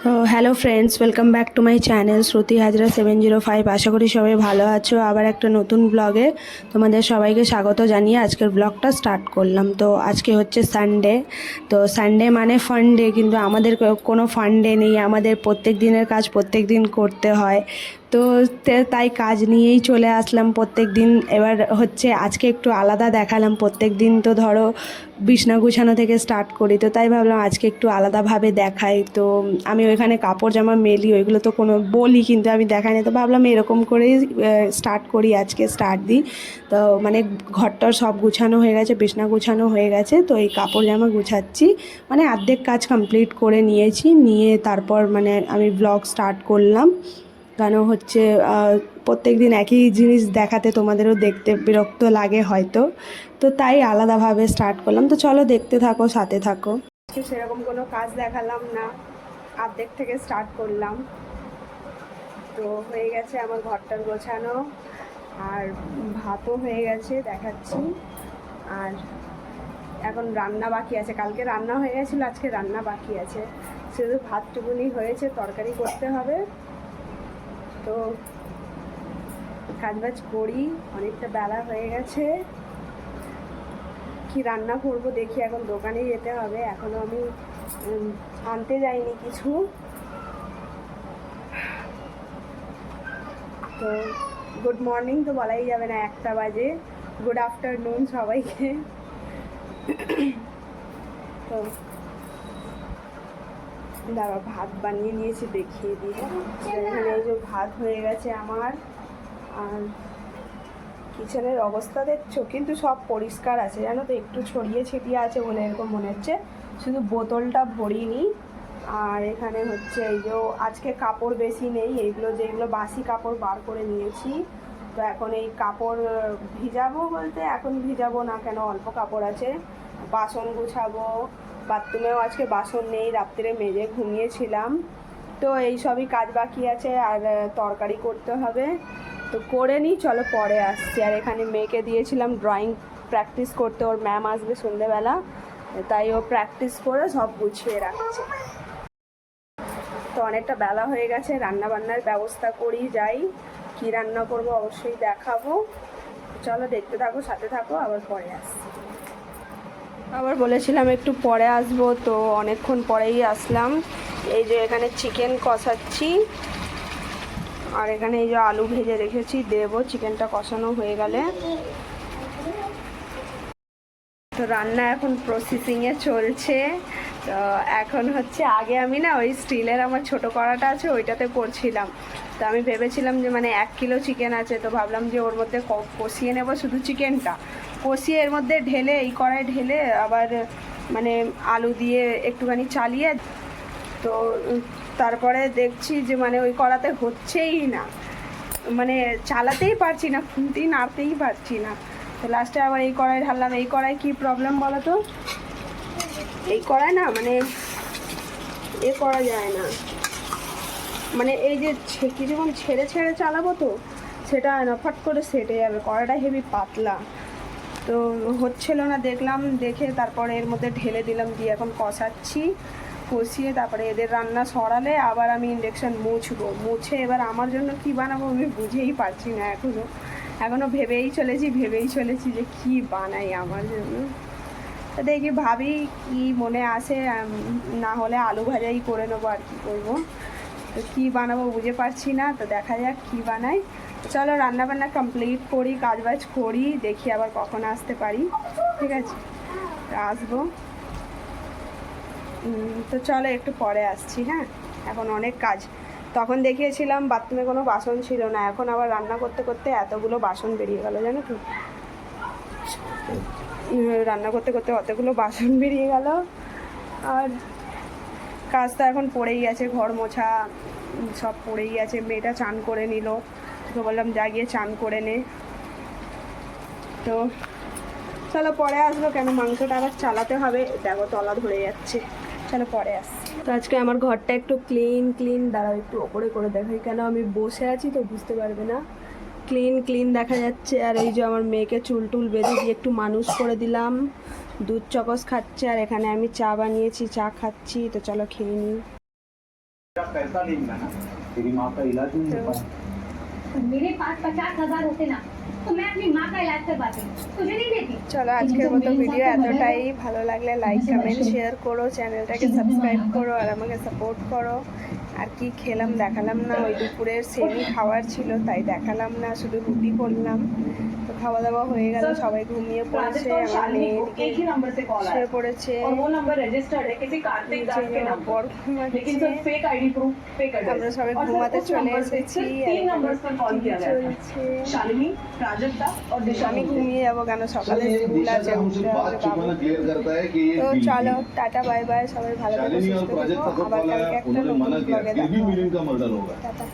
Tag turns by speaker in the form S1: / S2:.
S1: তো hello friends, welcome back to my channel Shruti Hazra 705। আশা করি সবাই ভালো আছো। আবার একটা নতুন ব্লগে তোমাদের সবাইকে স্বাগত জানিয়ে আজকের ব্লগটা স্টার্ট করলাম। তো আজকে হচ্ছে সানডে। তো সানডে মানে ফান ডে, কিন্তু আমাদের কোনো ফান ডে নেই। আমাদের প্রত্যেক দিনের কাজ প্রত্যেক দিন করতে হয়। তো তাই কাজ নিয়েই চলে আসলাম প্রত্যেক দিন। এবার হচ্ছে আজকে একটু আলাদা দেখালাম। প্রত্যেক দিন তো ধরো বিছনা গুছানো থেকে স্টার্ট করি, তো তাই ভাবলাম আজকে একটু আলাদাভাবে দেখাই। তো আমি ওইখানে কাপড় জামা মেলি, ওইগুলো তো কোনো বলি কিন্তু আমি দেখাই না। তো ভাবলাম এরকম করেই স্টার্ট করি, আজকে স্টার্ট দিই। তো মানে ঘরটার সব গুছানো হয়ে গেছে, বিছনা গুছানো হয়ে গেছে। তো এই কাপড় জামা গুছাচ্ছি, মানে অর্ধেক কাজ কমপ্লিট করে নিয়েছি। নিয়ে তারপর মানে আমি ব্লগ স্টার্ট করলাম। কেন হচ্ছে প্রত্যেক দিন একই জিনিস দেখাতে তোমাদেরও দেখতে বিরক্ত লাগে হয়তো, তো তাই আলাদাভাবে স্টার্ট করলাম। তো চলো দেখতে থাকো, সাথে থাকো। সেরকম কোনো কাজ দেখালাম না, অর্ধেক থেকে স্টার্ট করলাম। তো হয়ে গেছে আমার ঘরটার গোছানো, আর ভাতও হয়ে গেছে দেখাচ্ছি। আর এখন রান্না বাকি আছে, কালকে রান্না হয়ে গেছিলো, আজকে রান্না বাকি আছে। শুধু ভাতটুকুনি হয়েছে, তরকারি করতে হবে। তো কাজবাজ করি, অনেকটা বেলা হয়ে গেছে। কি রান্না করব দেখি, এখন দোকানে যেতে হবে। এখনও আমি আনতে যাইনি কিছু। তো গুড মর্নিং তো বলাই যাবে না, 1টা বাজে। গুড আফটারনুন সবাইকে। তো দাঁড়া, ভাত বানিয়ে নিয়েছি, দেখিয়ে দিই। এখানে এই যে ভাত হয়ে গেছে আমার। আর কিচেনের অবস্থা দেখছো, কিন্তু সব পরিষ্কার আছে জানো তো, একটু ছড়িয়ে ছিটিয়ে আছে বলে এরকম মনে হচ্ছে। শুধু বোতলটা ভরিনি। আর এখানে হচ্ছে এই যে আজকে কাপড় বেশি নেই, এইগুলো যেগুলো বাসি কাপড় বার করে নিয়েছি। তো এখন এই কাপড় ভিজাবো, বলতে এখন ভিজাবো না, কেন অল্প কাপড় আছে। বাসন গুছাবো, বাথরুমেও আজকে বাসন নেই, রাত্রে মেজে ঘুমিয়েছিলাম। তো এই সবই কাজ বাকি আছে। আর তরকারি করতে হবে, তো করে নিই, চলো পরে আসছি। আর এখানে মেয়েকে দিয়েছিলাম ড্রয়িং প্র্যাকটিস করতে, ওর ম্যাম আসবে সন্ধ্যেবেলা, তাই ও প্র্যাকটিস করে সব গুছিয়ে রাখছে। তো অনেকটা বেলা হয়ে গেছে, রান্না বান্নার ব্যবস্থা করি, যাই। কি রান্না করব অবশ্যই দেখাবো, চলো দেখতে থাকো, সাথে থাকো, আবার পরে আসছি। আবার বলেছিলাম একটু পরে আসবো, তো অনেকক্ষণ পরেই আসলাম। এই যে এখানে চিকেন কষাচ্ছি, আর এখানে এই যে আলু ভেজে রেখেছি, দেবো চিকেনটা কষানো হয়ে গেলে। তো রান্না এখন প্রসেসিংয়ে চলছে। তো এখন হচ্ছে, আগে আমি না ওই স্টিলের আমার ছোট কড়াটা আছে, ওইটাতে করছিলাম। তো আমি ভেবেছিলাম যে মানে 1 কিলো চিকেন আছে, তো ভাবলাম যে ওর মধ্যে কষিয়ে নেব শুধু চিকেনটা, কষিয়ে এর মধ্যে ঢেলে, এই কড়াই ঢেলে আবার মানে আলু দিয়ে একটুখানি চালিয়ে। তো তারপরে দেখছি যে মানে ওই কড়াতে হচ্ছেই না, মানে চালাতেই পারছি না, খুন্তি নাড়তেই পারছি না। তো লাস্টে আবার এই কড়াই ঢাললাম। এই কড়াই কী প্রবলেম বলো তো, এই কড়াই না মানে এ করা যায় না, মানে এই যে কিছুক্ষণ ছেড়ে ছেড়ে চালাবো তো সেটা না, ফট করে সেটে যাবে। কড়াইটা হেভি পাতলা, তো হচ্ছিল না। দেখলাম, দেখে তারপরে এর মধ্যে ঢেলে দিলাম, দিয়ে এখন কষাচ্ছি। কষিয়ে তারপরে এদের রান্না সরালে আবার আমি ইন্ডাকশান মুছবো। মুছে এবার আমার জন্য কি বানাবো আমি বুঝেই পারছি না এখনও ভেবেই চলেছি যে কি বানাই আমার জন্য। তো দেখি, ভাবি কি মনে আসে, না হলে আলু ভাজাই করে নেবো, আর কি করবো। তো কী বানাবো বুঝে পারছি না, তো দেখা যাক কী বানাই। চলো রান্নাবান্না কমপ্লিট করি, কাজবাজ করি, দেখি আবার কখন আসতে পারি। ঠিক আছে, আসবো। তো চলো একটু পরে আসছি। হ্যাঁ, এখন অনেক কাজ। তখন দেখিয়েছিলাম বাথরুমে কোনো বাসন ছিল না, এখন আবার রান্না করতে করতে এতগুলো বাসন বেরিয়ে গেল জানো তো। রান্না করতে করতে অতগুলো বাসন বেরিয়ে গেল। আর কাজ তো এখন পড়েই আছে, ঘর মোছা সব পড়েই আছে। মেয়েটা চান করে নিল, তো বললাম যা গিয়ে চান করে নে। তো চলো পরে আসবো, কেন মাংসটা আবার চালাতে হবে, দেখো তলা ধরে যাচ্ছে। চলো পরে আসছি। তো আজকে আমার ঘরটা একটু ক্লিন দাঁড়াও একটু ওপরে করে দেখাই, কেন আমি বসে আছি তো বুঝতে পারবে না। ক্লিন দেখা যাচ্ছে। আর এই যে আমার মেয়েকে চুল টুল বেঁধে দিয়ে একটু মানুষ করে দিলাম, দুধ চকস খাচ্ছে। আর এখানে আমি চা বানিয়েছি, চা খাচ্ছি। তো চলো খেয়ে নিই।
S2: पैसा देंगे ना, तेरी माँ का इलाज नहीं हो पाया।
S3: मेरे पास 50,000 होते ना तो मैं अपनी माँ का इलाज करवाती, तुझे नहीं देती।
S1: চলো আজকের মতো ভিডিও এতটাই। ভালো লাগলে লাইক কমেন্ট শেয়ার করো, চ্যানেলটাকে সাবস্ক্রাইব করো আর আমাকে সাপোর্ট করো। আর কি খেলাম দেখালাম না, ওই দুপুরের সেমি খাওয়ার ছিল তাই দেখালাম না, শুধু রুটি করলাম। তো খাওয়া দাওয়া হয়ে গেল, সবাই ঘুমিয়ে পড়েছে, আমার মেয়ে
S4: एक ही नंबर से कॉल
S1: শুয়ে
S4: आया
S1: পড়েছে,
S4: और वो नंबर रजिस्टर्ड है किसी कार्तिक दास के नाम
S1: বর
S4: पर, लेकिन
S1: ঘুমাচ্ছে।
S4: Sir fake ID proof fake
S1: আমরা
S4: एड्रेस
S1: সবাই
S4: और
S1: ঘুমাতে
S4: सर उस
S1: চলে
S4: नंबर से
S1: এসেছি।
S4: सिर्फ
S1: আর
S4: 3 नंबर्स पर कॉल किया गया था,
S1: চলছে।
S4: शालिनी, प्राजक्ता और दिशा
S1: আমি ঘুমিয়ে যাবো কেন, সকালে
S5: सर, ये
S1: স্কুল
S5: दिशा
S1: আছে,
S5: का हमसे
S1: উঠতে
S5: बात
S1: হবে
S5: छुपाना
S1: বাবুকে।
S5: क्लियर करता है कि ये
S1: তো
S5: डील
S1: চলো
S5: थी।
S1: টাটা বাই বাই, সবাই ভালো থেকো
S5: शालिनी और
S1: সুস্থ
S5: प्राजक्त
S1: থেকো,
S5: का
S1: আবার
S5: कॉल
S1: কালকে
S5: आया,
S1: একটা
S5: उन्होंने
S1: নতুন
S5: मना किया
S1: ব্লগে
S5: फिर भी
S1: দেখা হবে।
S5: मिलिंद का मर्डर होगा।
S1: টাটা।